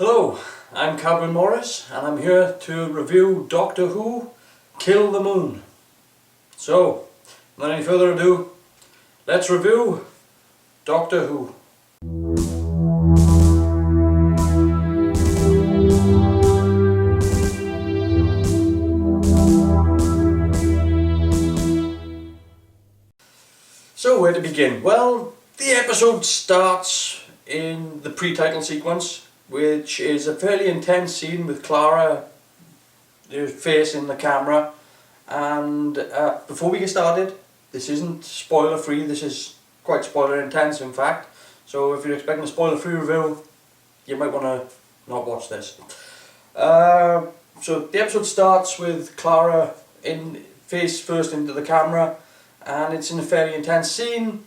Hello, I'm Calvin Morris and I'm here to review Doctor Who Kill the Moon. So, without any further ado, let's review Doctor Who. So, where to begin? Well, the episode starts in the pre-title sequence, which is a fairly intense scene with Clara facing the camera. And before we get started, this isn't spoiler free, this is quite spoiler intense in fact. So if you're expecting a spoiler free review, you might want to not watch this. So the episode starts with Clara face first into the camera, and it's in a fairly intense scene,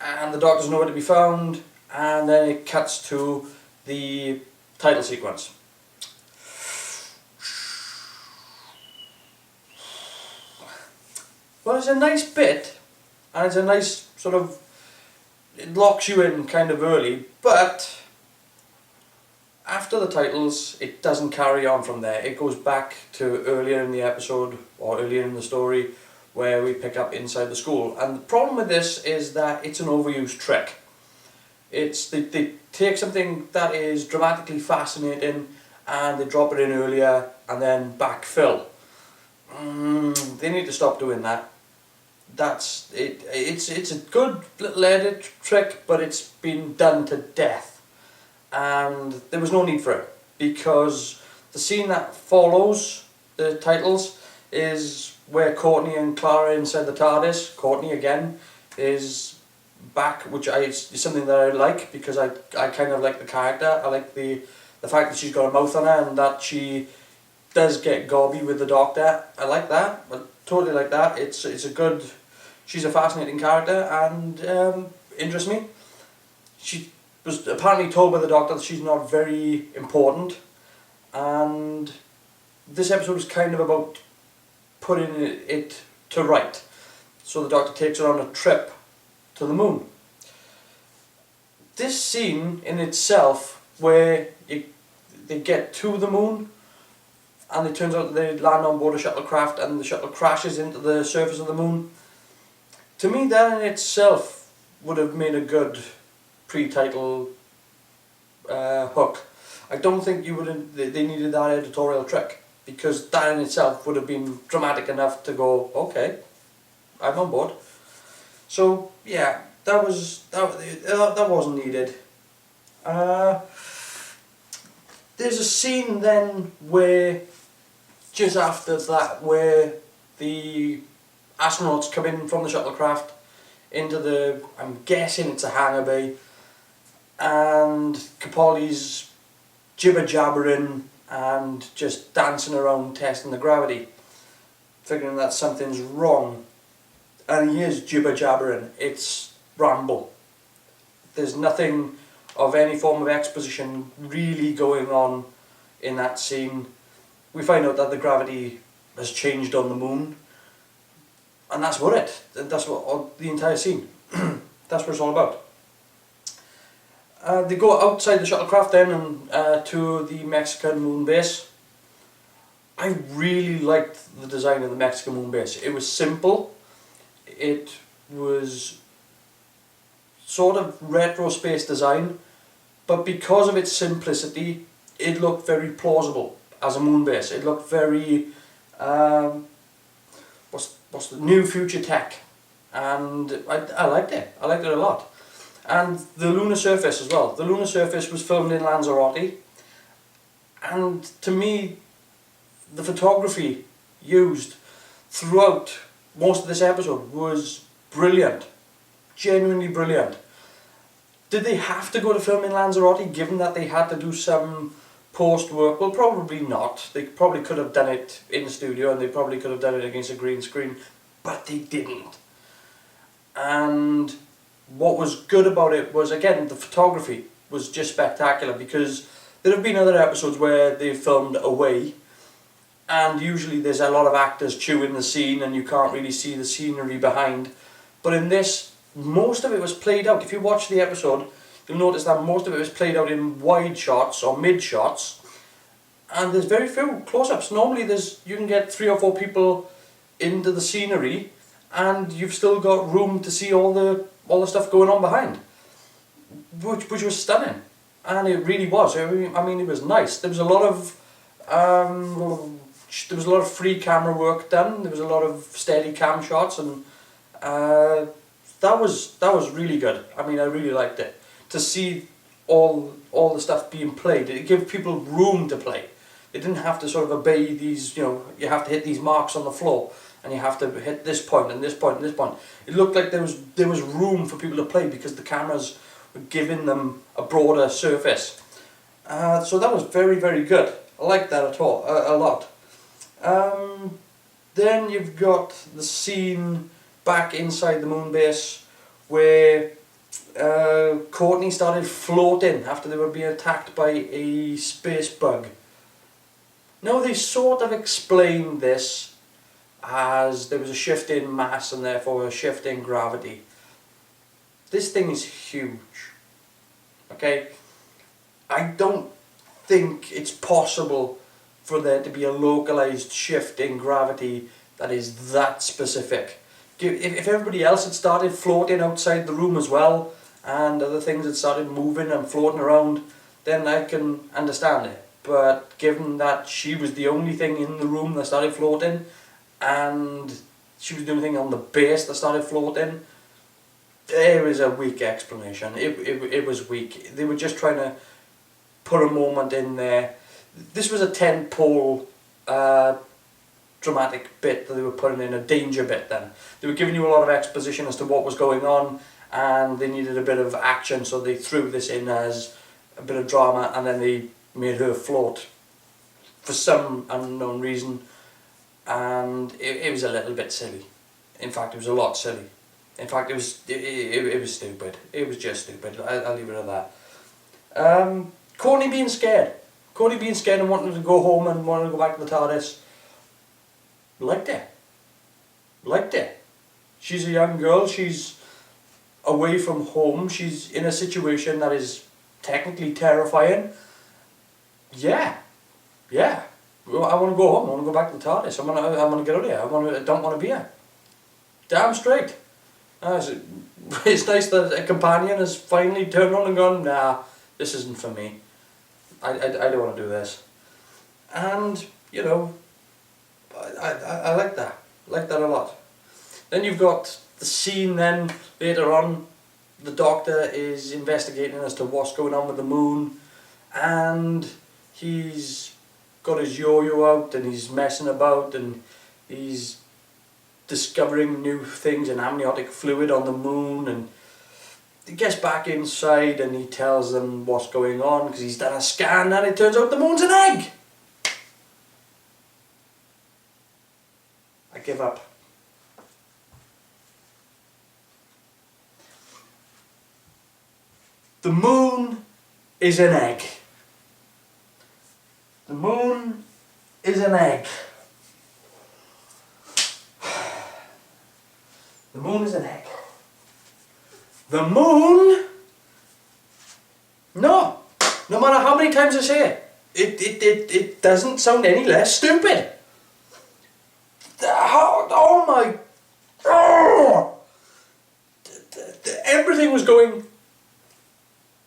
and the Doctor's nowhere to be found, and then it cuts to the title sequence. Well, it's a nice bit, and it's a nice sort of, it locks you in kind of early, but after the titles it doesn't carry on from there. It goes back to earlier in the episode, or earlier in the story, where we pick up inside the school. And the problem with this is that it's an overused trick. They take something that is dramatically fascinating and they drop it in earlier and then backfill. They need to stop doing that. That's it. It's a good little edit trick, but it's been done to death, and there was no need for it, because the scene that follows the titles is where Courtney and Clara inside the TARDIS. Courtney again is back, which is something that I like, because I kind of like the character. I like the fact that she's got a mouth on her and that she does get gobby with the Doctor. I like that. I totally like that. She's a fascinating character and interests me. She was apparently told by the Doctor that she's not very important, and this episode is kind of about putting it to right. So the Doctor takes her on a trip to the moon. This scene in itself, where they get to the moon and it turns out that they land on board a shuttlecraft and the shuttle crashes into the surface of the moon, to me that in itself would have made a good pre-title hook. I don't think they needed that editorial trick, because that in itself would have been dramatic enough to go, okay, I'm on board. So yeah, that wasn't needed. There's a scene then where, just after that, where the astronauts come in from the shuttlecraft into the, I'm guessing it's a hangar bay, and Capaldi's jibber-jabbering and just dancing around testing the gravity, figuring that something's wrong. And he is jibber-jabbering. It's ramble. There's nothing of any form of exposition really going on in that scene. We find out that the gravity has changed on the moon, and that's about it. That's what the entire scene. That's what it's all about. They go outside the shuttlecraft then and to the Mexican moon base. I really liked the design of the Mexican moon base. It was simple. It was sort of retro space design, but because of its simplicity, it looked very plausible as a moon base. It looked very what's the new future tech, and I liked it. I liked it a lot. And the lunar surface as well. The lunar surface was filmed in Lanzarote, and to me, the photography used throughout most of this episode was brilliant. Genuinely brilliant. Did they have to go to film in Lanzarote, given that they had to do some post work? Well, probably not. They probably could have done it in the studio, and they probably could have done it against a green screen, but they didn't. And what was good about it was, again, the photography was just spectacular, because there have been other episodes where they filmed away, and usually there's a lot of actors chewing the scene and you can't really see the scenery behind. But in this, most of it was played out. If you watch the episode, you'll notice that most of it was played out in wide shots or mid shots, and there's very few close-ups. Normally you can get 3 or 4 people into the scenery and you've still got room to see all the stuff going on behind, which was stunning, and it really was. I mean, it was nice. There was a lot of free camera work done. There was a lot of steady cam shots, and that was really good. I mean, I really liked it. To see all the stuff being played, it gave people room to play. They didn't have to sort of obey these, you have to hit these marks on the floor, and you have to hit this point and this point and this point. It looked like there was room for people to play because the cameras were giving them a broader surface. So that was very, very good. I liked that a lot. Then you've got the scene back inside the moon base where Courtney started floating after they were being attacked by a space bug. Now, they sort of explained this as there was a shift in mass and therefore a shift in gravity. This thing is huge. Okay? I don't think it's possible for there to be a localized shift in gravity that is that specific. If everybody else had started floating outside the room as well, and other things had started moving and floating around, then I can understand it. But given that she was the only thing in the room that started floating, and she was the only thing on the base that started floating, there is a weak explanation. It was weak. They were just trying to put a moment in there. This was a 10-pole dramatic bit that they were putting in, a danger bit then. They were giving you a lot of exposition as to what was going on, and they needed a bit of action, so they threw this in as a bit of drama, and then they made her float for some unknown reason, and it was a little bit silly. In fact, it was a lot silly. In fact, it was stupid. It was just stupid. I'll leave it at that. Courtney being scared. Courtney being scared and wanting to go home and wanting to go back to the TARDIS. Liked it. Liked it. She's a young girl. She's away from home. She's in a situation that is technically terrifying. Yeah. I want to go home. I want to go back to the TARDIS. I want to get out of here. I don't want to be here. Damn straight. It's nice that a companion has finally turned on and gone, nah, this isn't for me. I don't want to do this. And, I like that. I like that a lot. Then you've got the scene then, later on, the Doctor is investigating as to what's going on with the moon, and he's got his yo-yo out and he's messing about and he's discovering new things in amniotic fluid on the moon, and he gets back inside and he tells them what's going on because he's done a scan and it turns out the moon's an egg. I give up. The moon is an egg. The moon is an egg. The moon is an egg. The moon? No matter how many times I say it doesn't sound any less stupid. Oh my... Oh! Everything was going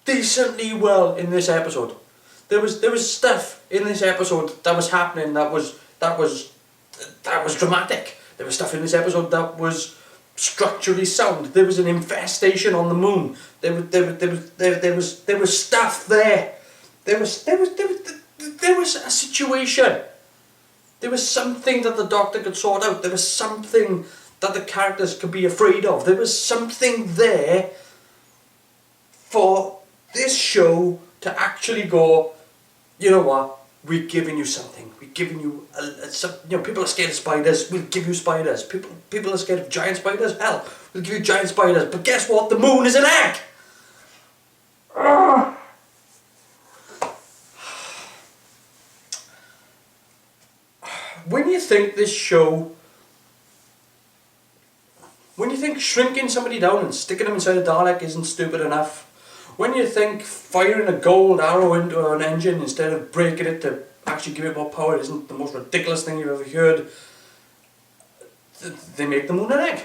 decently well in this episode. There was stuff in this episode that was happening that was dramatic. There was stuff in this episode that was structurally sound. There was an infestation on the moon. There was stuff there. There was a situation. There was something that the Doctor could sort out. There was something that the characters could be afraid of. There was something there for this show to actually go, you know what, we're giving you something. We're giving you, people are scared of spiders, we'll give you spiders. People are scared of giant spiders, hell, we'll give you giant spiders. But guess what, the moon is an egg! When you think this show, when you think shrinking somebody down and sticking them inside a Dalek isn't stupid enough, When you think firing a gold arrow into an engine instead of breaking it to actually give it more power isn't the most ridiculous thing you've ever heard, they make the moon an egg.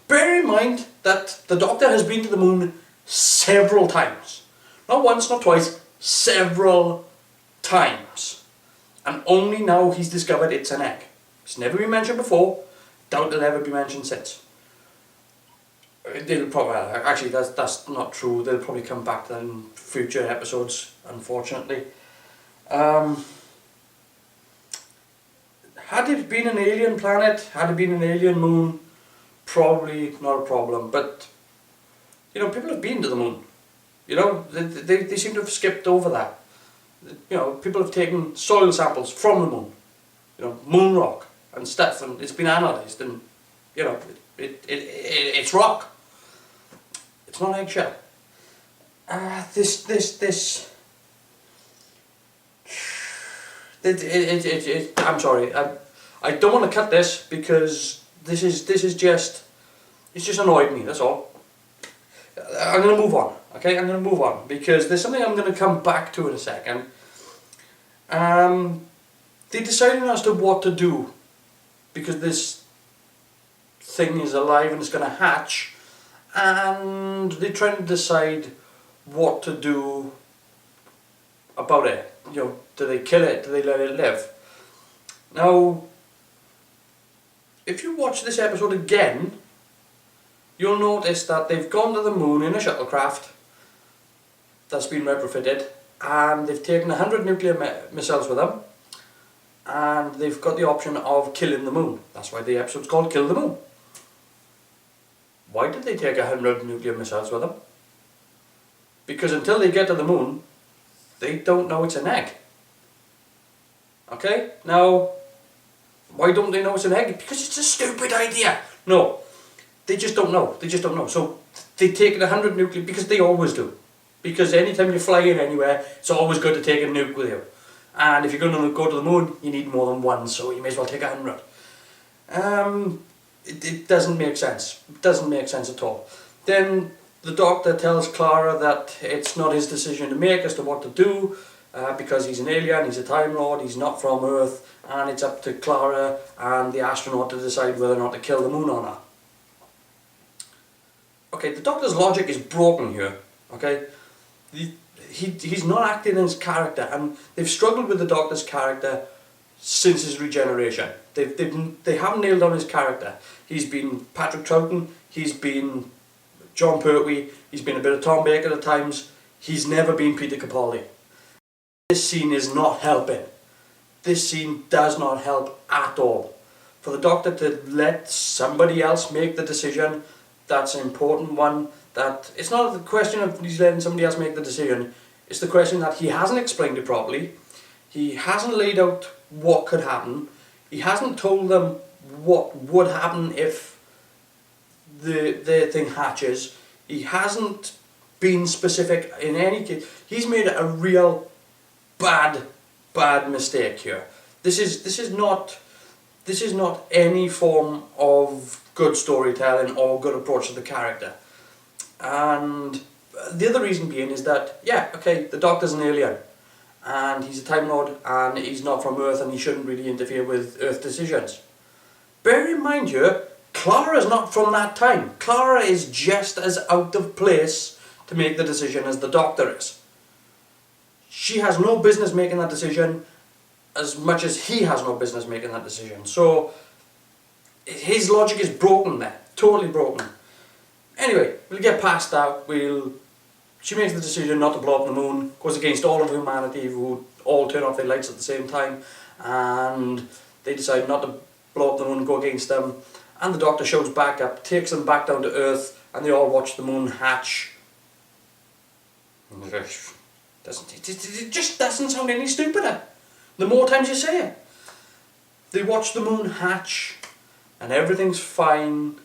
Bear in mind that the Doctor has been to the moon several times. Not once, not twice, several times. And only now he's discovered it's an egg. It's never been mentioned before, doubt it'll ever be mentioned since. They'll probably, actually that's not true, they'll probably come back to that in future episodes, unfortunately. Had it been an alien planet, had it been an alien moon, probably not a problem, but you know, people have been to the moon. You know, they seem to have skipped over that. You know, people have taken soil samples from the moon, you know, moon rock and stuff, and it's been analysed, and you know, it's rock. It's not eggshell. I'm sorry. I don't want to cut this because this is just, it's just annoyed me. That's all. I'm going to move on. Okay, I'm going to move on because there's something I'm going to come back to in a second. They're deciding as to what to do because this thing is alive and it's going to hatch, and they're trying to decide what to do about it. You know, do they kill it? Do they let it live? Now, if you watch this episode again, you'll notice that they've gone to the moon in a shuttlecraft that's been retrofitted, and they've taken 100 nuclear missiles with them, and they've got the option of killing the moon. That's why the episode's called Kill the Moon. Why did they take 100 nuclear missiles with them? Because until they get to the moon, they don't know it's an egg. Okay? Now, why don't they know it's an egg? Because it's a stupid idea. No, they just don't know. They just don't know. So they take 100 nuclear, because they always do. Because anytime you're flying anywhere, it's always good to take a nuke with you. And if you're going to go to the moon, you need more than one, so you may as well take 100. It doesn't make sense. It doesn't make sense at all. Then the Doctor tells Clara that it's not his decision to make as to what to do, because he's an alien, he's a Time Lord, he's not from Earth, and it's up to Clara and the astronaut to decide whether or not to kill the moon or not. Okay, the Doctor's logic is broken here. Okay, he's not acting in his character, and they've struggled with the Doctor's character since his regeneration. They haven't nailed down his character. He's been Patrick Troughton, he's been John Pertwee, he's been a bit of Tom Baker at times. He's never been Peter Capaldi. This scene is not helping. This scene does not help at all. For the Doctor to let somebody else make the decision, that's an important one. That it's not the question of he's letting somebody else make the decision, it's the question that he hasn't explained it properly, he hasn't laid out what could happen, he hasn't told them what would happen if the thing hatches, he hasn't been specific in any case. He's made a real bad mistake here. This is not any form of good storytelling or good approach to the character. And the other reason being is that, yeah, okay, the Doctor's an alien and he's a Time Lord and he's not from Earth and he shouldn't really interfere with Earth decisions. Bear in mind here, Clara's not from that time. Clara is just as out of place to make the decision as the Doctor is. She has no business making that decision as much as he has no business making that decision. So his logic is broken there, totally broken. Anyway, we'll get past that. She makes the decision not to blow up the moon, goes against all of humanity who all turn off their lights at the same time, and they decide not to blow up the moon and go against them, and the Doctor shows back up, takes them back down to Earth, and they all watch the moon hatch. It just doesn't sound any stupider. The more times you say it. They watch the moon hatch, and everything's fine,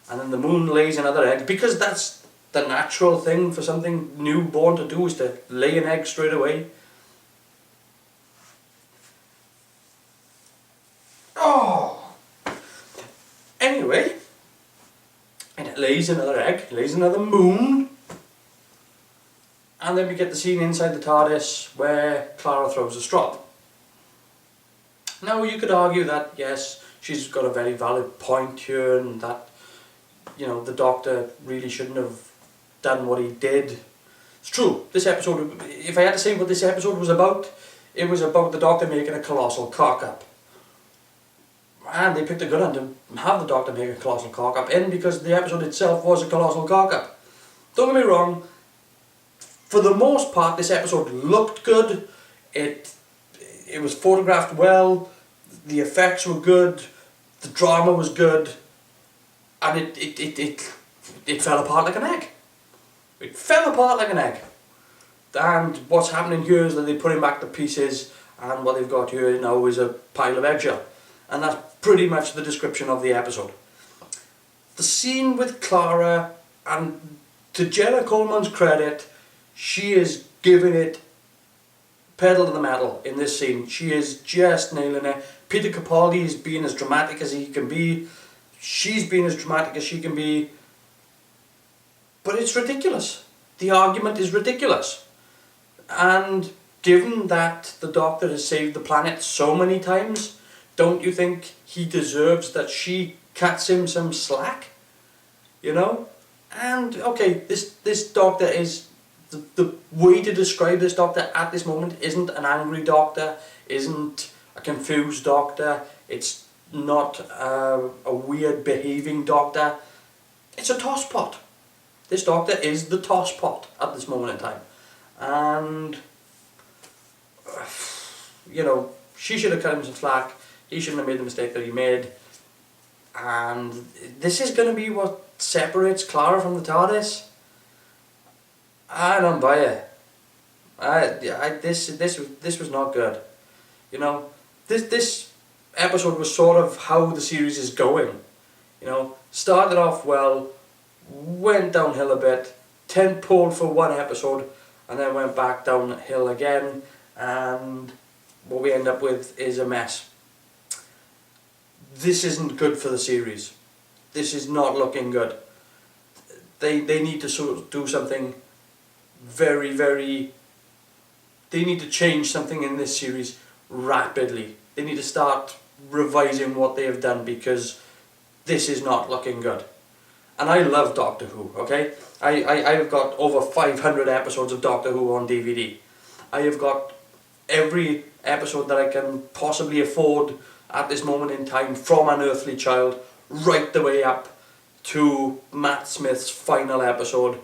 and then the moon lays another egg, because that's the natural thing for something newborn to do, is to lay an egg straight away. Oh! Anyway, and it lays another egg, lays another moon, And then we get the scene inside the TARDIS where Clara throws a straw. Now you could argue that yes, she's got a very valid point here, and that, you know, the Doctor really shouldn't have done what he did. It's true, this episode, if I had to say what this episode was about, it was about the Doctor making a colossal cock-up. And they picked a good one to have the Doctor make a colossal cock-up in, because the episode itself was a colossal cock-up. Don't get me wrong, for the most part this episode looked good, it was photographed well, the effects were good, the drama was good, and it fell apart like an egg. It fell apart like an egg. And what's happening here is that they're putting back the pieces, and what they've got here now is a pile of eggshell. And that's pretty much the description of the episode. The scene with Clara, and to Jenna Coleman's credit, she is giving it pedal to the metal in this scene. She is just nailing it. Peter Capaldi is being as dramatic as he can be. She's being as dramatic as she can be. But it's ridiculous. The argument is ridiculous. And given that the Doctor has saved the planet so many times, don't you think he deserves that she cuts him some slack? You know? And okay, this Doctor is, the way to describe this Doctor at this moment isn't an angry Doctor, isn't a confused Doctor, it's not a weird behaving Doctor. It's a tosspot. This Doctor is the tosspot at this moment in time. And, you know, she should have cut him some slack. He shouldn't have made the mistake that he made. And this is going to be what separates Clara from the TARDIS. I don't buy it. This was not good. You know, this episode was sort of how the series is going. You know, started off well, went downhill a bit, tent-poled for one episode, and then went back downhill again, and what we end up with is a mess. This isn't good for the series. This is not looking good. They need to sort of do something very, very... They need to change something in this series rapidly. They need to start revising what they have done, because this is not looking good. And I love Doctor Who, okay? I've got over 500 episodes of Doctor Who on DVD. I have got every episode that I can possibly afford at this moment in time, from Unearthly Child right the way up to Matt Smith's final episode.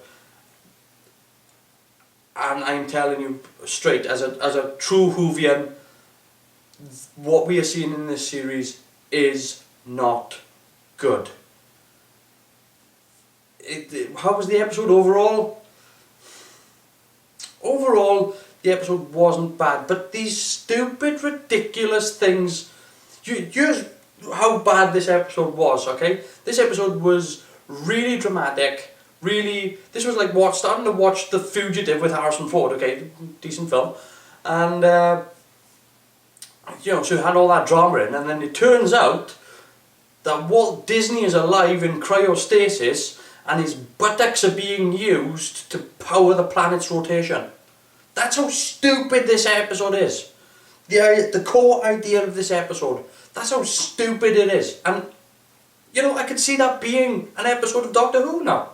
And I'm telling you straight, as a true Whovian, what we are seeing in this series is not good. How was the episode overall? Overall, the episode wasn't bad, but these stupid, ridiculous things... Here's how bad this episode was, okay? This episode was really dramatic, really... This was like starting to watch The Fugitive with Harrison Ford, okay? Decent film. And, you know, so it had all that drama in, and then it turns out that Walt Disney is alive in cryostasis, and his buttocks are being used to power the planet's rotation. That's how stupid this episode is. The core idea of this episode, that's how stupid it is. And, you know, I could see that being an episode of Doctor Who now.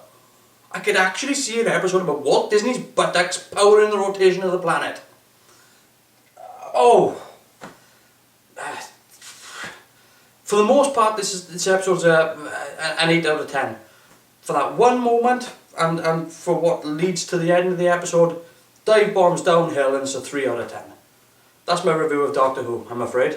I could actually see an episode about Walt Disney's buttocks powering the rotation of the planet. Oh. For the most part, this episode's an 8 out of 10. For that one moment, and for what leads to the end of the episode, dive bombs downhill, and it's a 3 out of 10. That's my review of Doctor Who, I'm afraid.